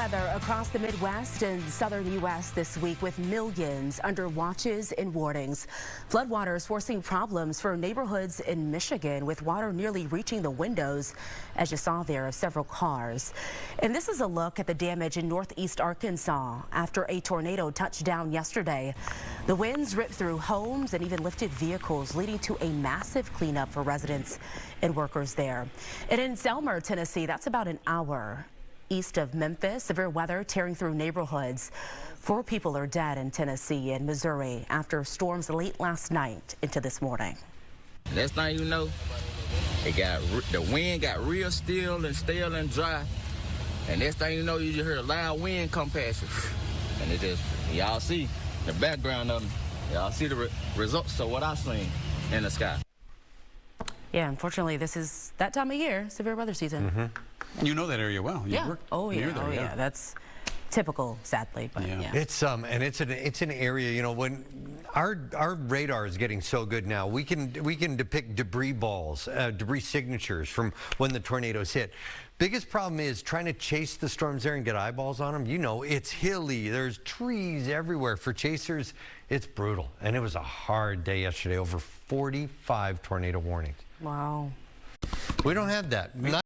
weather across the Midwest and southern U.S. this week with millions under watches and warnings. Floodwaters forcing problems for neighborhoods in Michigan with water nearly reaching the windows, as you saw there, of several cars. And this is a look at the damage in northeast Arkansas after a tornado touched down yesterday. The winds ripped through homes and even lifted vehicles, leading to a massive cleanup for residents and workers there. And in Selmer, Tennessee, that's about an hour east of Memphis. Severe weather tearing through neighborhoods. 4 people are dead in Tennessee and Missouri after storms late last night into this morning. Next thing you know, the wind got real still and dry. And next thing you know, you just heard a loud wind come past you. And it just, y'all see the background of them. Y'all see the results of what I seen in the sky. Yeah, unfortunately, this is that time of year, severe weather season. Mm-hmm. You know that area well. You work near there, yeah. That's typical, sadly, but yeah. It's and it's an area, you know, when our radar is getting so good now, we can depict debris balls, debris signatures from when the tornadoes hit. Biggest problem is trying to chase the storms there and get eyeballs on them. You know, it's hilly. There's trees everywhere. For chasers, it's brutal. And it was a hard day yesterday. Over 45 tornado warnings. Wow. We don't have that.